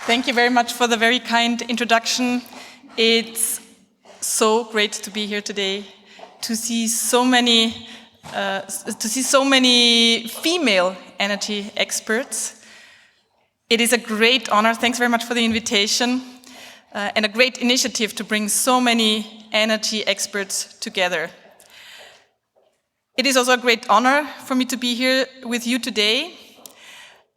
Thank you very much for the very kind introduction. It's so great to be here today, to see so many female energy experts. It is a great honor. Thanks very much for the invitation, and a great initiative to bring so many energy experts together. It is also a great honor for me to be here with you today,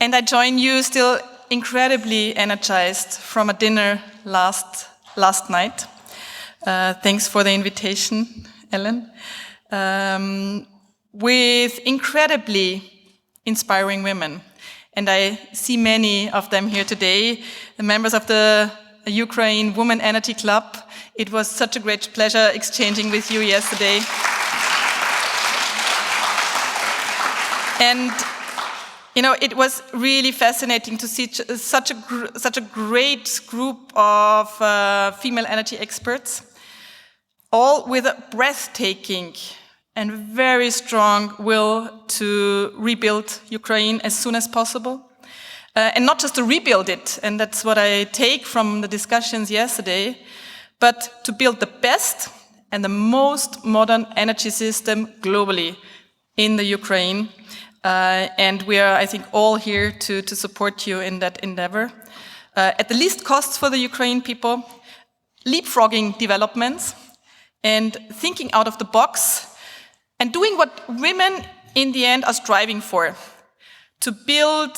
and I join you still incredibly energized from a dinner last night. Thanks for the invitation, Ellen. With incredibly inspiring women. And I see many of them here today, the members of the Ukraine Women Energy Club. It was such a great pleasure exchanging with you yesterday. And you know, it was really fascinating to see such a great group of female energy experts, all with a breathtaking and very strong will to rebuild Ukraine as soon as possible. And not just to rebuild it, and that's what I take from the discussions yesterday, but to build the best and the most modern energy system globally in the Ukraine. And we are, I think, all here to support you in that endeavor. At the least costs for the Ukraine people, leapfrogging developments, and thinking out of the box, and doing what women in the end are striving for, to build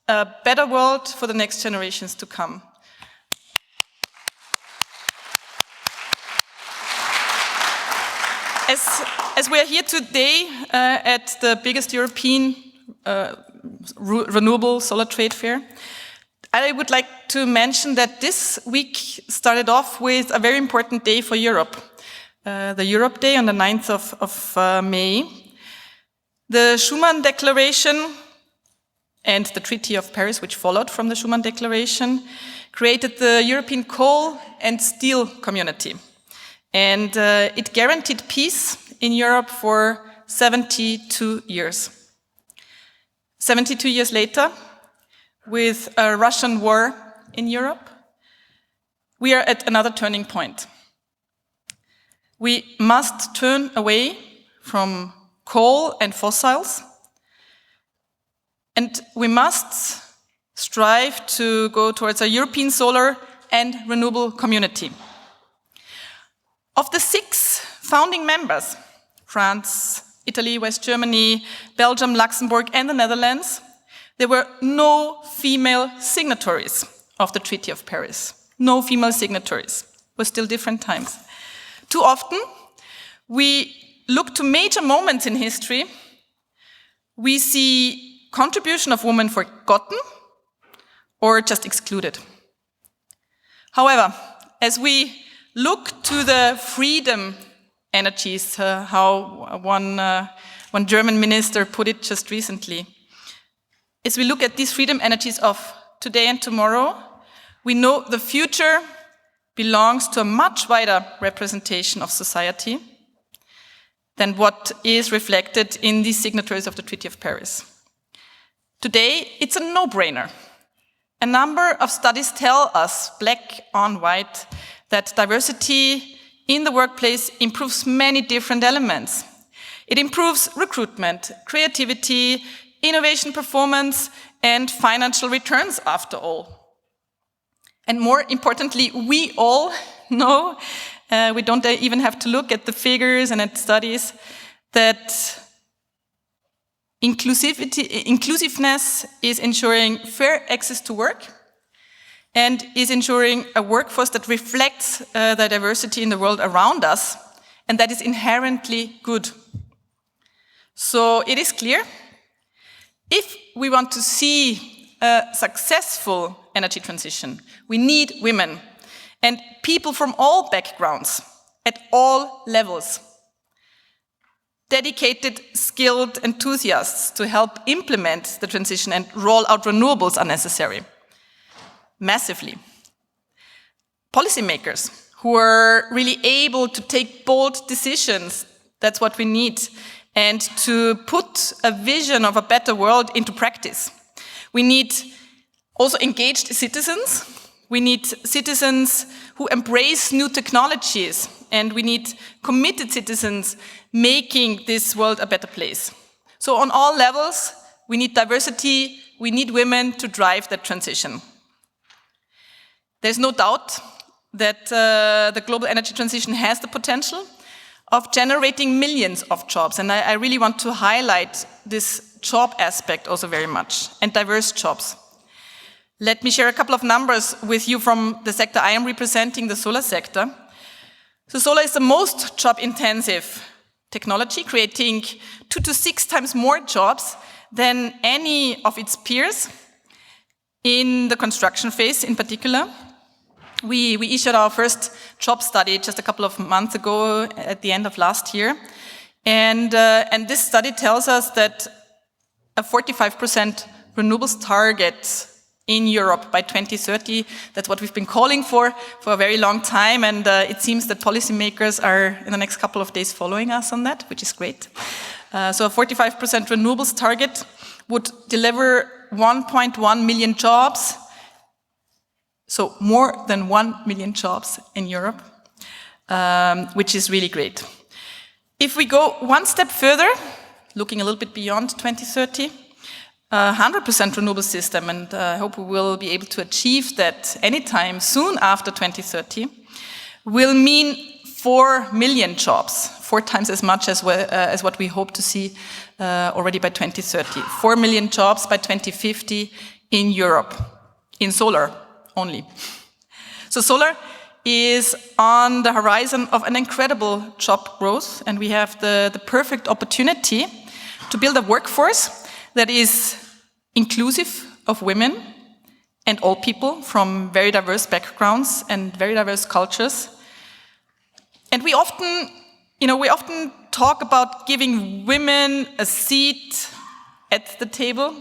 a better world for the next generations to come. As we are here today at the biggest European renewable solar trade fair, I would like to mention that this week started off with a very important day for Europe. The Europe Day on the 9th of May. The Schuman Declaration and the Treaty of Paris, which followed from the Schuman Declaration, created the European coal and steel community. And it guaranteed peace in Europe for 72 years. 72 years later, with a Russian war in Europe, we are at another turning point. We must turn away from coal and fossils, and we must strive to go towards a European solar and renewable community. Of the 6 founding members, France, Italy, West Germany, Belgium, Luxembourg, and the Netherlands, there were no female signatories of the Treaty of Paris. No female signatories. It was still different times. Too often, we look to major moments in history. We see contribution of women forgotten or just excluded. However, as we look to the freedom energies, how one German minister put it just recently. As we look at these freedom energies of today and tomorrow, we know the future belongs to a much wider representation of society than what is reflected in the signatories of the Treaty of Paris. Today, it's a no-brainer. A number of studies tell us, black on white, that diversity in the workplace improves many different elements. It improves recruitment, creativity, innovation performance, and financial returns, after all. And more importantly, we all know, we don't even have to look at the figures and at studies, that inclusiveness is ensuring fair access to work, and is ensuring a workforce that reflects the diversity in the world around us, and that is inherently good. So it is clear, if we want to see a successful energy transition, we need women and people from all backgrounds, at all levels. Dedicated, skilled enthusiasts to help implement the transition and roll out renewables are necessary. Massively. Policymakers who are really able to take bold decisions, that's what we need, and to put a vision of a better world into practice. We need Also engaged citizens. We need citizens who embrace new technologies, and we need committed citizens making this world a better place. So on all levels, we need diversity, we need women to drive that transition. There's no doubt that the global energy transition has the potential of generating millions of jobs, and I really want to highlight this job aspect also very much, and diverse jobs. Let me share a couple of numbers with you from the sector I am representing, the solar sector. So solar is the most job-intensive technology, creating 2 to 6 times more jobs than any of its peers in the construction phase in particular. We issued our first job study just a couple of months ago at the end of last year. And this study tells us that a 45% renewables target in Europe by 2030, that's what we've been calling for a very long time. And it seems that policymakers are in the next couple of days following us on that, which is great. So a 45% renewables target would deliver 1.1 million jobs. So more than 1 million jobs in Europe, which is really great. If we go one step further, looking a little bit beyond 2030, 100% renewable system, and I hope we will be able to achieve that anytime soon after 2030, will mean 4 million jobs, 4 times as much as what we hope to see already by 2030. 4 million jobs by 2050 in Europe, in solar only. So solar is on the horizon of an incredible job growth, and we have the perfect opportunity to build a workforce that is inclusive of women and all people from very diverse backgrounds and very diverse cultures. And we often talk about giving women a seat at the table,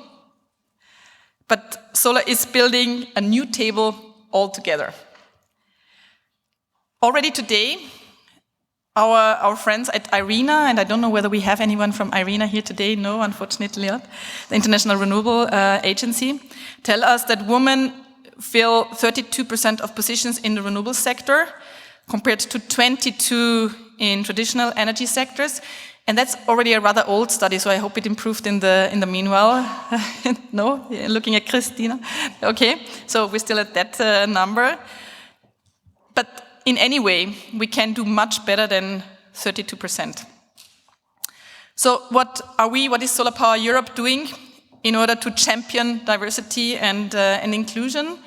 but solar is building a new table altogether. Already today, our friends at IRENA, and I don't know whether we have anyone from IRENA here today, no, unfortunately not, the International Renewable Agency, tell us that women fill 32% of positions in the renewable sector, compared to 22% in traditional energy sectors. And that's already a rather old study, so I hope it improved in the meanwhile. No? Looking at Christina. Okay, so we're still at that number. But in any way, we can do much better than 32%. So what is Solar Power Europe doing in order to champion diversity and inclusion?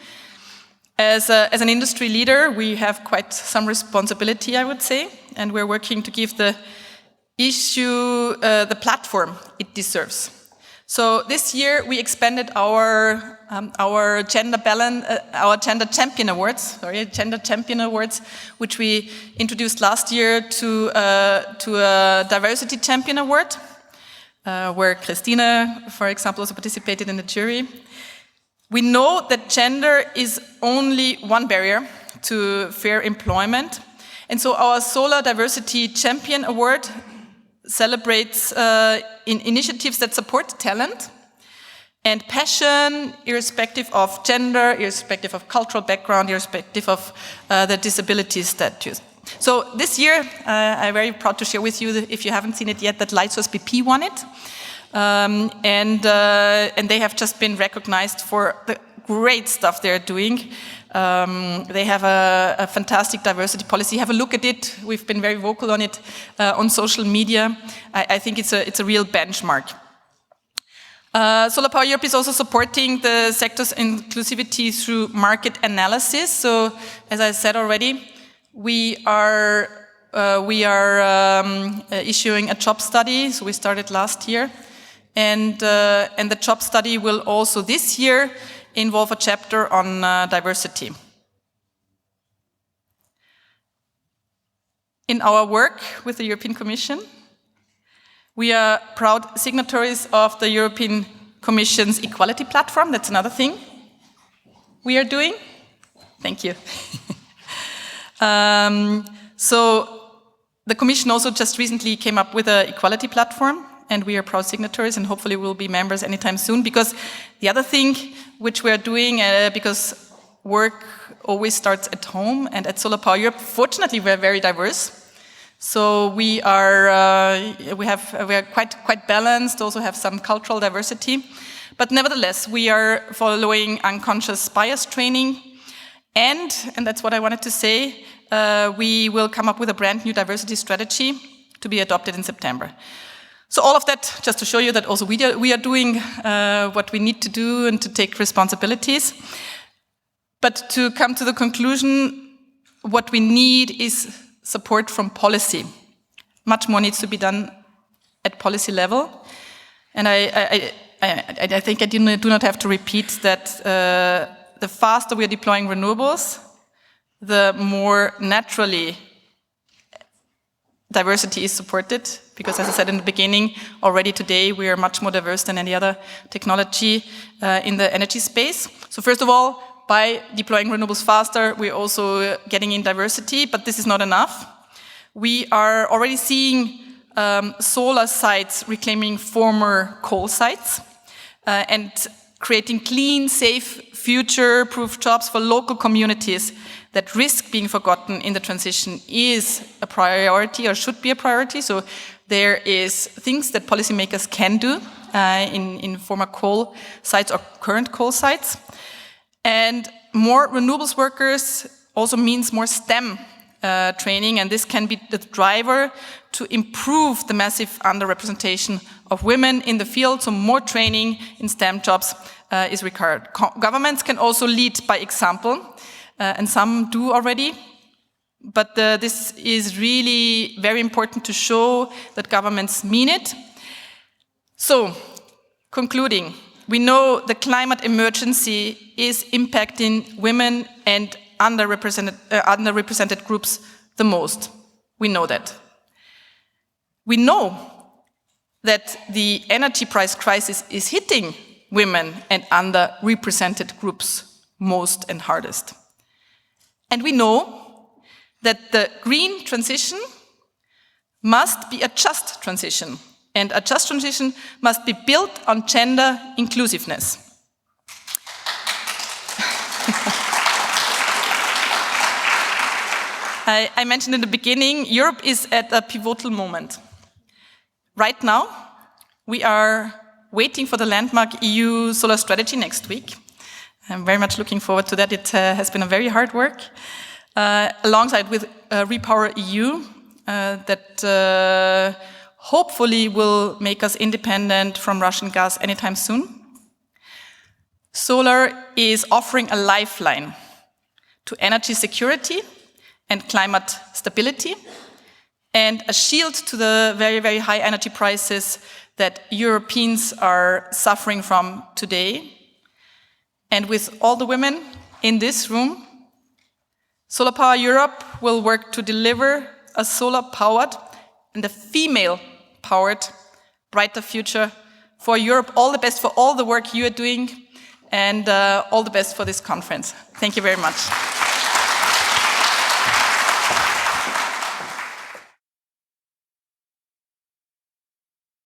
As an industry leader, we have quite some responsibility, I would say, and we're working to give the issue the platform it deserves. So this year we expanded our Gender Champion Awards, which we introduced last year to a Diversity Champion Award, where Christina, for example, also participated in the jury. We know that gender is only one barrier to fair employment, and so our Solar Diversity Champion Award celebrates initiatives that support talent and passion, irrespective of gender, irrespective of cultural background, irrespective of the disability status. So this year, I'm very proud to share with you, that if you haven't seen it yet, that Lightsource BP won it. And they have just been recognized for the great stuff they're doing. They have a fantastic diversity policy. Have a look at it. We've been very vocal on it on social media. I think it's a real benchmark. Solar Power Europe is also supporting the sector's inclusivity through market analysis. So, as I said already, we are issuing a job study. So we started last year, and the job study will also this year involve a chapter on diversity. In our work with the European Commission, we are proud signatories of the European Commission's Equality Platform. That's another thing we are doing. Thank you. So the Commission also just recently came up with an equality platform, and we are proud signatories, and hopefully we'll be members anytime soon. Because the other thing which we are doing, because work always starts at home, and at Solar Power Europe, fortunately, we're very diverse. So we are quite balanced. Also have some cultural diversity, but nevertheless, we are following unconscious bias training, and that's what I wanted to say. We will come up with a brand new diversity strategy to be adopted in September. So all of that, just to show you that also we are doing what we need to do and to take responsibilities. But to come to the conclusion, what we need is support from policy. Much more needs to be done at policy level. And I think I do not have to repeat that the faster we are deploying renewables, the more naturally diversity is supported, because as I said in the beginning, already today we are much more diverse than any other technology in the energy space. So first of all, by deploying renewables faster, we're also getting in diversity, but this is not enough. We are already seeing solar sites reclaiming former coal sites and creating clean, safe, future-proof jobs for local communities that risk being forgotten in the transition is a priority, or should be a priority. So there is things that policymakers can do in former coal sites or current coal sites. And more renewables workers also means more STEM training, and this can be the driver to improve the massive underrepresentation of women in the field. So more training in STEM jobs is required. Governments can also lead by example, and some do already. But this is really very important to show that governments mean it. So, concluding, we know the climate emergency is impacting women and underrepresented groups the most. We know that. We know that the energy price crisis is hitting women and underrepresented groups most and hardest. And we know that the green transition must be a just transition, and a just transition must be built on gender inclusiveness. I mentioned in the beginning, Europe is at a pivotal moment. Right now, we are waiting for the landmark EU solar strategy next week. I'm very much looking forward to that. It has been a very hard work, alongside with Repower EU, that hopefully will make us independent from Russian gas anytime soon. Solar is offering a lifeline to energy security and climate stability, and a shield to the very, very high energy prices that Europeans are suffering from today. And with all the women in this room, Solar Power Europe will work to deliver a solar-powered and a female-powered brighter future for Europe. All the best for all the work you are doing, and all the best for this conference. Thank you very much.